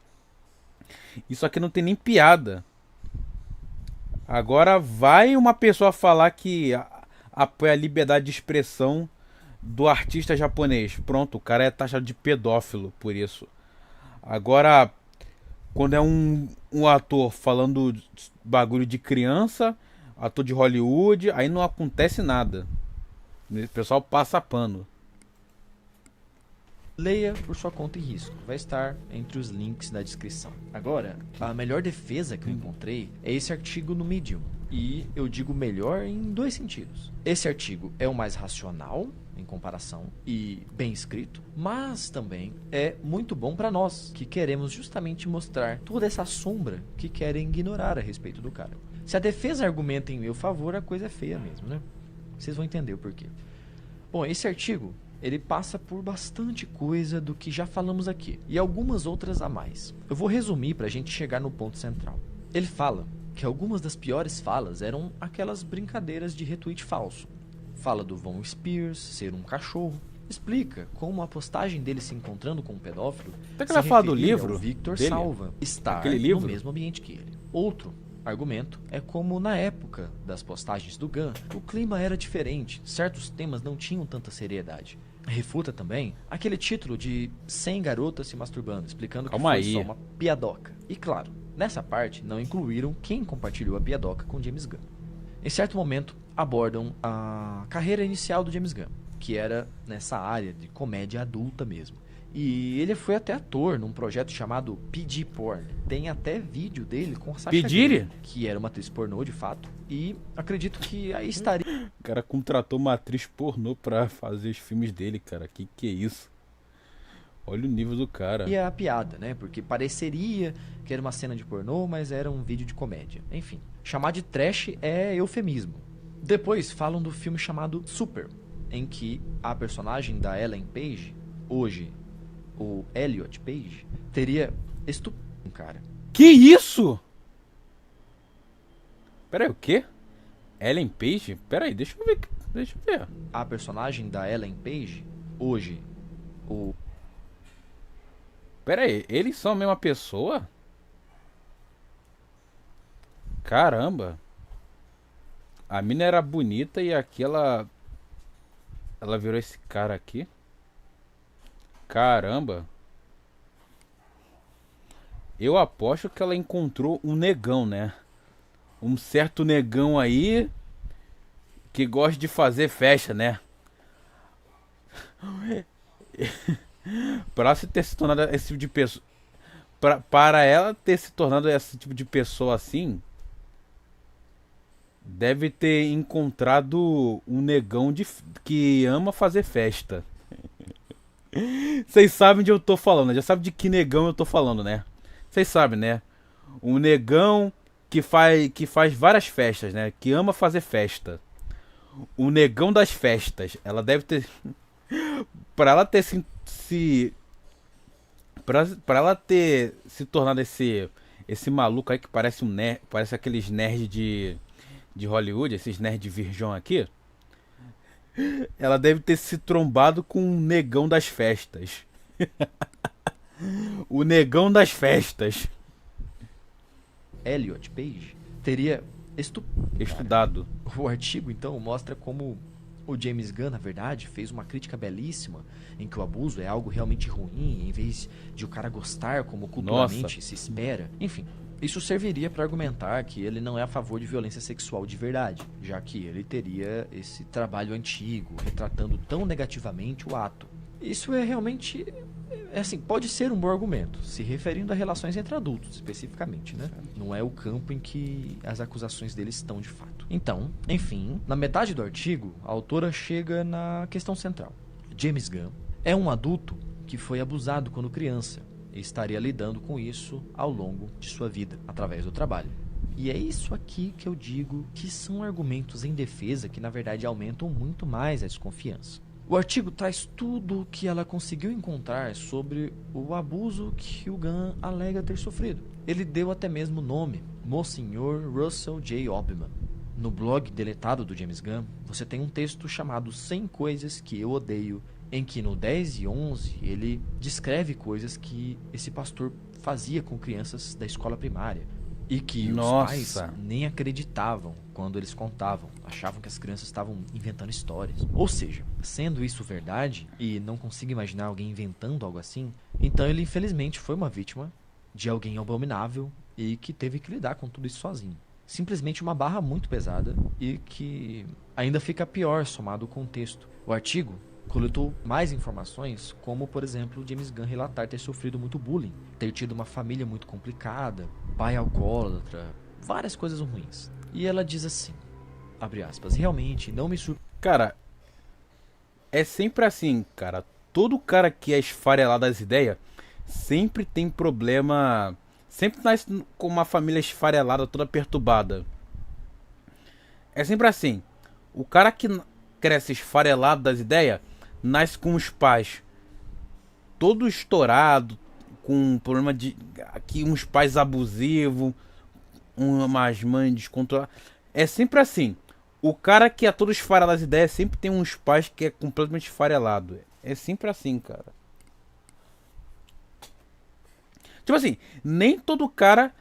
Isso aqui não tem nem piada. Agora vai uma pessoa falar que apoia a liberdade de expressão do artista japonês. Pronto, o cara é taxado de pedófilo por isso. Agora, quando é um ator falando bagulho de criança, ator de Hollywood, aí não acontece nada. O pessoal passa pano. leia por sua conta e risco. Vai estar entre os links na descrição. Agora, a melhor defesa que eu encontrei é esse artigo no Medium. E eu digo melhor em dois sentidos. Esse artigo é o mais racional em comparação e bem escrito, mas também é muito bom para nós que queremos justamente mostrar toda essa sombra que querem ignorar a respeito do cara. Se a defesa argumenta em meu favor, a coisa é feia mesmo, né? Vocês vão entender o porquê. Bom, esse artigo, ele passa por bastante coisa do que já falamos aqui, e algumas outras a mais. Eu vou resumir para a gente chegar no ponto central. Ele fala que algumas das piores falas eram aquelas brincadeiras de retweet falso. Fala do Von Spears ser um cachorro. Explica como a postagem dele se encontrando com um pedófilo Até que ela fala do referia livro ao Victor dele, Salva estar aquele livro. no mesmo ambiente que ele. Outro argumento é como na época das postagens do Gunn, o clima era diferente, certos temas não tinham tanta seriedade. Refuta também aquele título de 100 garotas se masturbando, explicando que foi só uma piadoca. E claro, nessa parte não incluíram quem compartilhou a piadoca com James Gunn. Em certo momento, abordam a carreira inicial do James Gunn, que era nessa área de comédia adulta mesmo. E ele foi até ator num projeto chamado PG Porn. Tem até vídeo dele com a Sasha Grey, que era uma atriz pornô de fato. E acredito que aí estaria... O cara contratou uma atriz pornô pra fazer os filmes dele, cara. Que é isso? Olha o nível do cara. E a piada, né? Porque pareceria que era uma cena de pornô, mas era um vídeo de comédia. Enfim, chamar de trash é eufemismo. Depois falam do filme chamado Super, em que a personagem da Ellen Page, hoje o Elliot Page, teria estuprado um cara. Que isso? Pera aí, o quê? Ellen Page? Pera aí, deixa eu ver. A personagem da Ellen Page, hoje o... Pera aí, eles são a mesma pessoa? Caramba. A mina era bonita e aqui ela virou esse cara aqui. Caramba. Eu aposto que ela encontrou um negão, né? Um certo negão aí que gosta de fazer festa, né? Para se ter se tornado esse tipo de pessoa, para ela ter se tornado esse tipo de pessoa assim, deve ter encontrado um negão que ama fazer festa. Vocês sabem de eu tô falando, já sabe de que negão eu tô falando, né? Vocês sabem, né? Um negão que faz várias festas, né? Que ama fazer festa. O negão das festas. Ela deve ter... Pra ela ter Pra ela ter se tornado esse maluco aí que parece um nerd, parece aqueles nerds de Hollywood, esses nerds virgão aqui. Ela deve ter se trombado com um negão das festas. O negão das festas. Elliot Page teria estudado. O artigo, então, mostra como o James Gunn, na verdade, fez uma crítica belíssima em que o abuso é algo realmente ruim, em vez de o cara gostar como culturalmente se espera. Enfim, isso serviria para argumentar que ele não é a favor de violência sexual de verdade, já que ele teria esse trabalho antigo, retratando tão negativamente o ato. Isso é realmente... assim, pode ser um bom argumento, se referindo a relações entre adultos, especificamente, né? Não é o campo em que as acusações dele estão de fato. Então, enfim, na metade do artigo, a autora chega na questão central. James Gunn é um adulto que foi abusado quando criança e estaria lidando com isso ao longo de sua vida, através do trabalho. E é isso aqui que eu digo que são argumentos em defesa que, na verdade, aumentam muito mais a desconfiança. O artigo traz tudo o que ela conseguiu encontrar sobre o abuso que o Gunn alega ter sofrido. Ele deu até mesmo o nome, Monsenhor Russell J. Obman. No blog deletado do James Gunn, você tem um texto chamado 100 Coisas que Eu Odeio, em que no 10 e 11 ele descreve coisas que esse pastor fazia com crianças da escola primária. E que os pais nem acreditavam quando eles contavam. Achavam que as crianças estavam inventando histórias. Ou seja, sendo isso verdade, e não consigo imaginar alguém inventando algo assim, então ele infelizmente foi uma vítima de alguém abominável e que teve que lidar com tudo isso sozinho. Simplesmente uma barra muito pesada e que ainda fica pior somado o contexto. O artigo coletou mais informações, como, por exemplo, James Gunn relatar ter sofrido muito bullying, ter tido uma família muito complicada, pai alcoólatra, várias coisas ruins. E ela diz assim, abre aspas, realmente não me surpreende. Cara, é sempre assim, cara. Todo cara que é esfarelado das ideias sempre tem problema. Sempre nasce com uma família esfarelada, toda perturbada. É sempre assim. O cara que cresce esfarelado das ideias nasce com os pais todo estourado, com um problema de aqui, uns pais abusivos, umas mães descontroladas. É sempre assim. O cara que é todo esfarelado das ideias sempre tem uns pais que é completamente esfarelado. É sempre assim, cara. Tipo assim, nem todo cara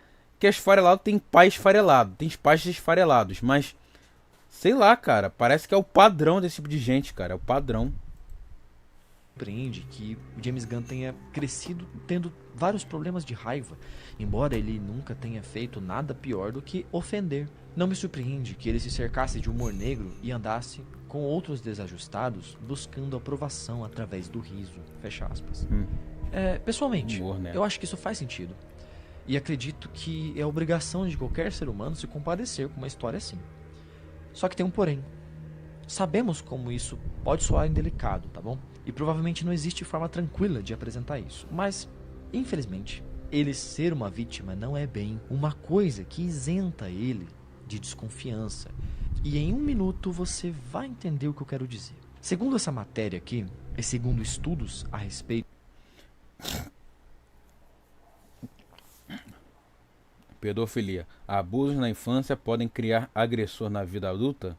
que é esfarelado tem pai esfarelado, tem pais esfarelados, mas sei lá, cara, parece que é o padrão desse tipo de gente, cara, é o padrão. Surpreende que o James Gunn tenha crescido tendo vários problemas de raiva, embora ele nunca tenha feito nada pior do que ofender. Não me surpreende que ele se cercasse de humor negro e andasse com outros desajustados buscando aprovação através do riso. Fecha aspas. Pessoalmente, Humor, né? eu acho que isso faz sentido. E acredito que é obrigação de qualquer ser humano se compadecer com uma história assim. Só que tem um porém. Sabemos como isso pode soar indelicado, tá bom? E provavelmente não existe forma tranquila de apresentar isso. Mas, infelizmente, ele ser uma vítima não é bem uma coisa que isenta ele de desconfiança. E em 1 minuto você vai entender o que eu quero dizer. Segundo essa matéria aqui, e segundo estudos a respeito... Pedofilia. Abusos na infância podem criar agressor na vida adulta?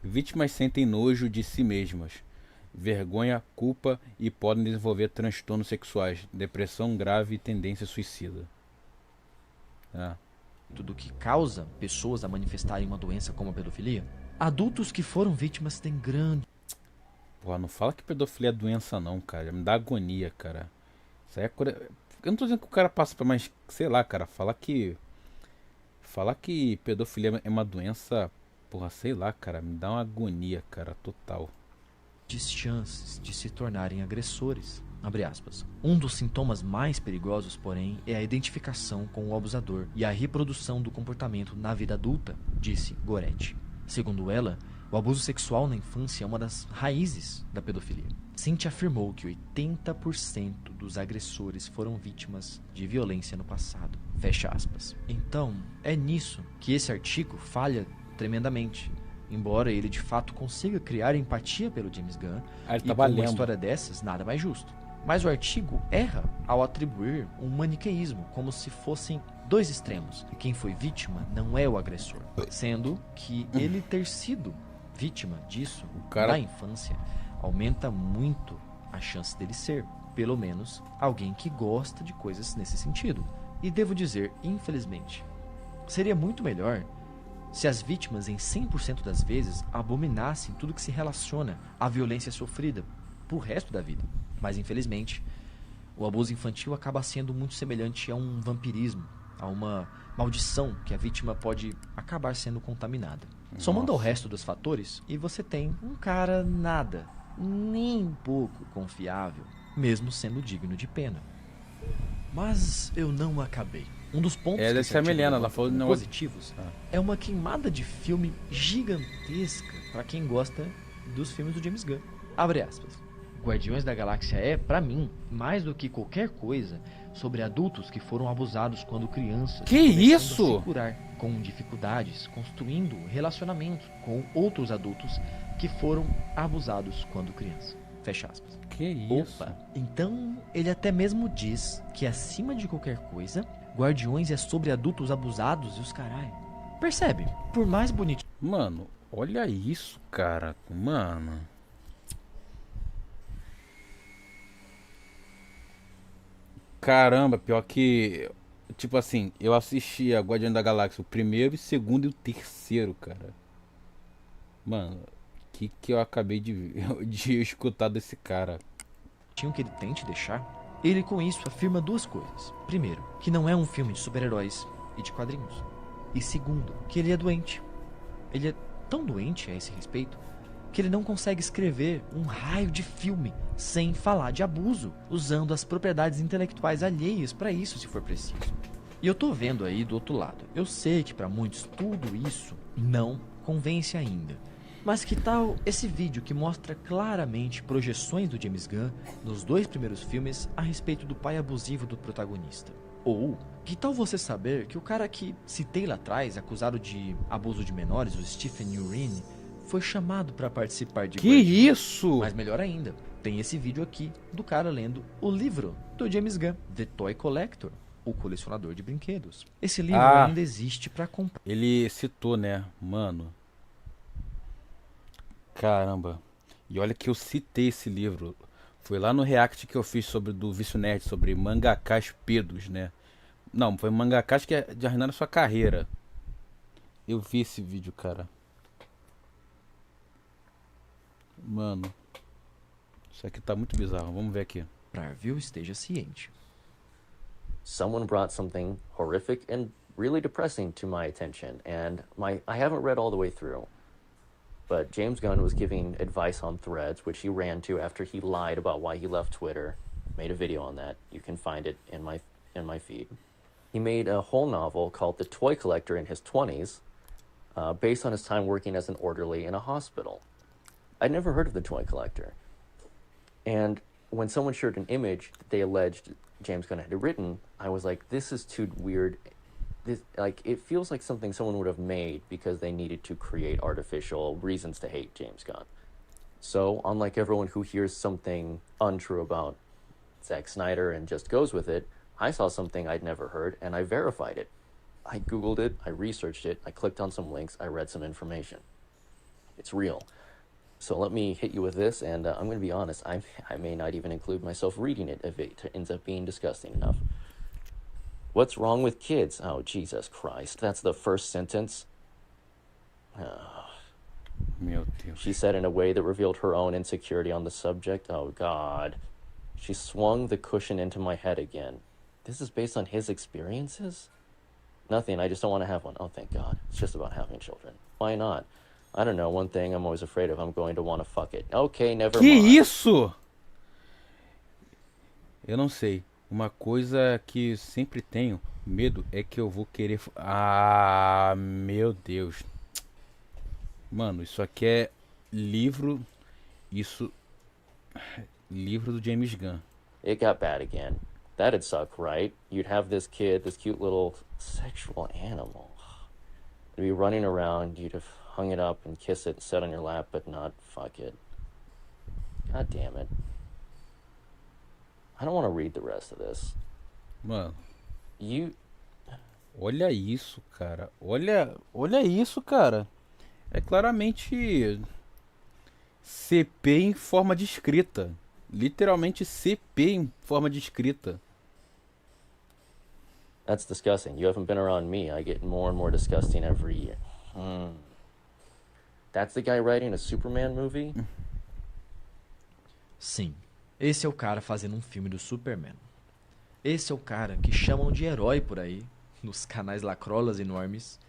Vítimas sentem nojo de si mesmas, vergonha, culpa e podem desenvolver transtornos sexuais, depressão grave e tendência suicida. do que causa pessoas a manifestarem uma doença como a pedofilia, adultos que foram vítimas têm grande... Porra, não fala que pedofilia é doença não, cara. Me dá agonia, cara. Isso aí é cura... Eu não tô dizendo que o cara passa pra mais... Sei lá, cara. Falar que pedofilia é uma doença... Porra, sei lá, cara. Me dá uma agonia, cara. Total. chances de se tornarem agressores. Abre aspas. Um dos sintomas mais perigosos, porém, é a identificação com o abusador e a reprodução do comportamento na vida adulta, disse Goretti. Segundo ela, o abuso sexual na infância é uma das raízes da pedofilia. Cynthia afirmou que 80% dos agressores foram vítimas de violência no passado. Fecha aspas. Então, é nisso que esse artigo falha tremendamente. Embora ele de fato consiga criar empatia pelo James Gunn, Ele e tá com uma valendo. história dessas, nada mais justo. Mas o artigo erra ao atribuir um maniqueísmo, como se fossem dois extremos. E quem foi vítima não é o agressor. Sendo que ele ter sido vítima disso cara- na infância aumenta muito a chance dele ser, pelo menos, alguém que gosta de coisas nesse sentido. E devo dizer, infelizmente, seria muito melhor se as vítimas, em 100% das vezes, abominassem tudo que se relaciona à violência sofrida pro resto da vida. Mas, infelizmente, o abuso infantil acaba sendo muito semelhante a um vampirismo, a uma maldição que a vítima pode acabar sendo contaminada. Somando ao resto dos fatores, e você tem um cara nada, nem um pouco confiável, mesmo sendo digno de pena. Mas eu não acabei. Um dos pontos Deve que esse ser a artigo Milena, ela levanta falou como não. positivos é uma queimada de filme gigantesca para quem gosta dos filmes do James Gunn. Abre aspas. Guardiões da Galáxia é, pra mim, mais do que qualquer coisa, sobre adultos que foram abusados quando crianças. Que começando isso? A se curar com dificuldades, construindo relacionamentos com outros adultos que foram abusados quando criança. Fecha aspas. Que isso? Opa, então ele até mesmo diz que acima de qualquer coisa, Guardiões é sobre adultos abusados e os caralho. Percebe? Por mais bonitinho Mano, olha isso, cara. Mano. Caramba, pior que... Tipo assim, eu assisti a Guardião da Galáxia, o primeiro, o segundo e o terceiro, cara. Mano, que eu acabei de escutar desse cara. que ele tente deixar, ele com isso afirma duas coisas. Primeiro, que não é um filme de super-heróis e de quadrinhos. E segundo, que ele é doente. Ele é tão doente a esse respeito que ele não consegue escrever um raio de filme sem falar de abuso, usando as propriedades intelectuais alheias para isso, se for preciso. E eu tô vendo aí do outro lado. Eu sei que para muitos tudo isso não convence ainda. Mas que tal esse vídeo que mostra claramente projeções do James Gunn nos dois primeiros filmes a respeito do pai abusivo do protagonista? Ou, que tal você saber que o cara que citei lá atrás, acusado de abuso de menores, o Stephen Urine, foi chamado para participar de Que Guardiões? isso? Mas melhor ainda, tem esse vídeo aqui do cara lendo o livro do James Gunn, The Toy Collector, o colecionador de brinquedos. Esse livro ainda existe para comprar. Ele citou, né? Mano. Caramba. E olha que eu citei esse livro. Foi lá no react que eu fiz sobre do Vício Nerd, sobre mangakas pedos, né? Não, foi mangakás que de arruinaram sua carreira. Eu vi esse vídeo, cara. Mano, isso aqui tá muito bizarro. Vamos ver aqui. Review esteja ciente. Someone brought something horrific and really depressing to my attention, and I haven't read all the way through. But James Gunn was giving advice on Threads, which he ran to after he lied about why he left Twitter. Made a video on that. You can find it in my feed. He made a whole novel called The Toy Collector in his 20s, based on his time working as an orderly in a hospital. I'd never heard of The Toy Collector. And when someone shared an image that they alleged James Gunn had written, I was like, this is too weird. It feels like something someone would have made because they needed to create artificial reasons to hate James Gunn. So, unlike everyone who hears something untrue about Zack Snyder and just goes with it, I saw something I'd never heard and I verified it. I Googled it, I researched it, I clicked on some links, I read some information. It's real. So let me hit you with this, and I'm going to be honest, I may not even include myself reading it if it ends up being disgusting enough. What's wrong with kids? Oh, Jesus Christ. That's the first sentence. Meu Deus. She said in a way that revealed her own insecurity on the subject. Oh, God. She swung the cushion into my head again. This is based on his experiences? Nothing, I just don't want to have one. Oh, thank God. It's just about having children. Why not? I don't know, one thing I'm always afraid of, I'm going to want to fuck it. Okay, never Que mind. isso? Eu não sei. Uma coisa que sempre tenho medo é que eu vou querer. Ah, meu Deus. Mano, isso aqui é livro. Isso. Livro do James Gunn. It got bad again. That'd suck, right? You'd have this kid, this cute little sexual animal. It'd be running around, you'd have hung it up and kiss it and sit on your lap, but not fuck it. God damn it. I don't want to read the rest of this. Mano, You... olha isso, cara. Olha isso, cara. É claramente CP em forma de escrita. Literalmente CP em forma de escrita. That's disgusting. You haven't been around me. I get more and more disgusting every year. That's the guy writing a Superman movie? Sim, esse é o cara fazendo um filme do Superman. Esse é o cara que chamam de herói por aí, nos canais lacrolas enormes.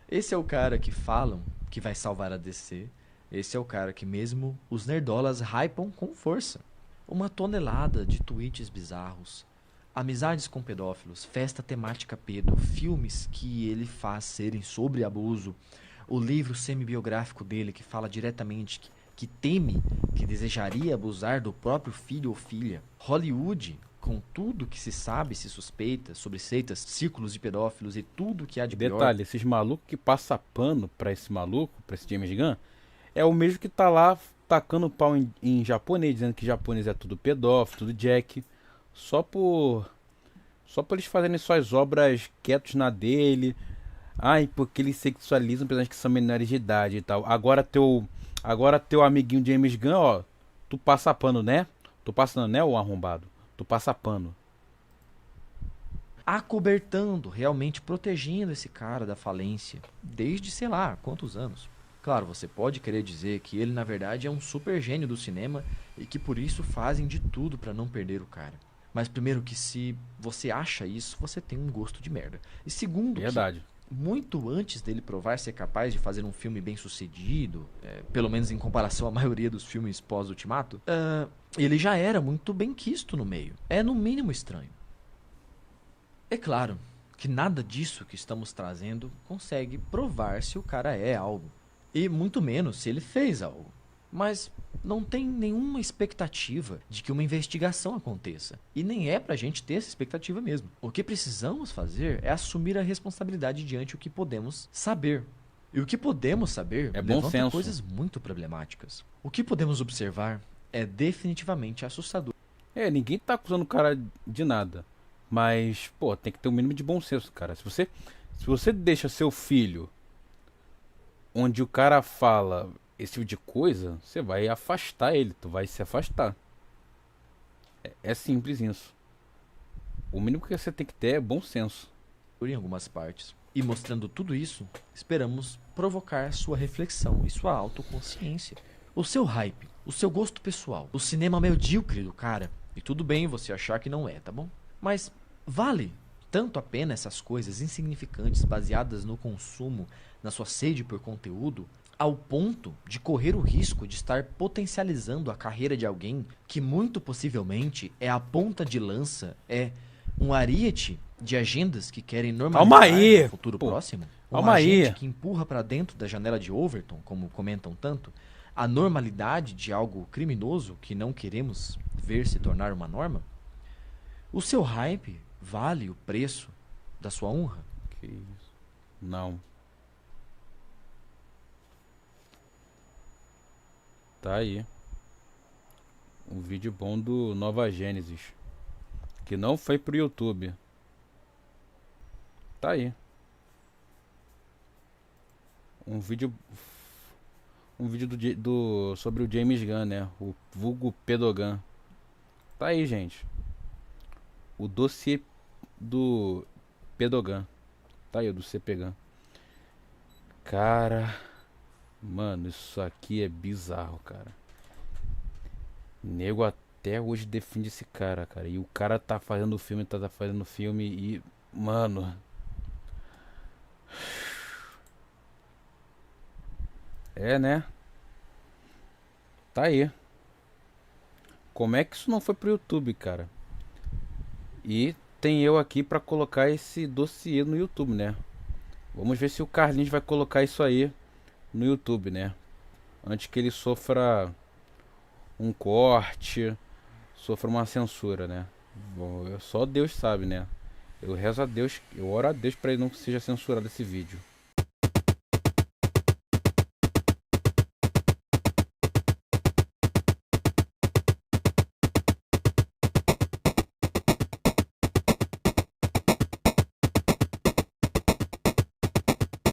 Esse é o cara que falam que vai salvar a DC. Esse é o cara que mesmo os nerdolas hypam com força. Uma tonelada de tweets bizarros, amizades com pedófilos, festa temática pedo, filmes que ele faz serem sobre abuso, o livro semi-biográfico dele que fala diretamente que teme, que desejaria abusar do próprio filho ou filha, Hollywood, com tudo que se sabe, se suspeita sobre seitas, círculos de pedófilos e tudo que há de pior. Detalhe, esses malucos que passa pano pra esse maluco, pra esse James Gunn, é o mesmo que tá lá tacando pau em japonês, dizendo que japonês é tudo pedófilo, tudo jack, só por eles fazerem suas obras quietos na dele. Ai, porque eles sexualizam pessoas que são menores de idade e tal. Agora teu amiguinho James Gunn, ó, tu passa pano, né? Tu passa, né, ô arrombado? Tu passa pano. Acobertando, realmente protegendo esse cara da falência, desde sei lá quantos anos. Claro, você pode querer dizer que ele na verdade é um super gênio do cinema e que por isso fazem de tudo pra não perder o cara. Mas primeiro que se você acha isso, você tem um gosto de merda. E segundo, Verdade. que muito antes dele provar ser capaz de fazer um filme bem sucedido, pelo menos em comparação à maioria dos filmes pós-Ultimato, ele já era muito bem quisto no meio. É no mínimo estranho. É claro que nada disso que estamos trazendo consegue provar se o cara é algo. E muito menos se ele fez algo. Mas não tem nenhuma expectativa de que uma investigação aconteça. E nem é pra gente ter essa expectativa mesmo. O que precisamos fazer é assumir a responsabilidade diante o que podemos saber. E o que podemos saber É bom levanta senso. coisas muito problemáticas. O que podemos observar é definitivamente assustador. Ninguém tá acusando o cara de nada. Mas, pô, tem que ter um mínimo de bom senso, cara. Se você deixa seu filho onde o cara fala esse tipo de coisa, você vai afastar ele, tu vai se afastar. É simples isso. O mínimo que você tem que ter é bom senso. Em algumas partes. E mostrando tudo isso, esperamos provocar sua reflexão e sua autoconsciência. O seu hype, o seu gosto pessoal, o cinema medíocre do cara. E tudo bem você achar que não é, tá bom? Mas vale tanto a pena essas coisas insignificantes baseadas no consumo, na sua sede por conteúdo, ao ponto de correr o risco de estar potencializando a carreira de alguém que muito possivelmente é a ponta de lança, é um ariete de agendas que querem normalizar no futuro próximo? Um agente que empurra para dentro da janela de Overton, como comentam tanto, a normalidade de algo criminoso que não queremos ver se tornar uma norma? O seu hype vale o preço da sua honra? Que isso? Não. Tá aí. Um vídeo bom do Nova Gênesis. Que não foi pro YouTube. Tá aí. Um vídeo sobre o James Gunn, né? O vulgo Pedogan. Tá aí, gente. O dossiê do Pedogan. Tá aí, o do CPGan. Cara, mano, isso aqui é bizarro, cara. Nego até hoje defende esse cara, cara. E o cara tá fazendo filme, tá fazendo filme e, mano, é, né? Tá aí. Como é que isso não foi pro YouTube, cara? E tem eu aqui pra colocar esse dossiê no YouTube, né? Vamos ver se o Carlinhos vai colocar isso aí no YouTube, né? Antes que ele sofra um corte, sofra uma censura, né? Bom, só Deus sabe, né? Eu rezo a Deus, eu oro a Deus pra ele não seja censurado esse vídeo.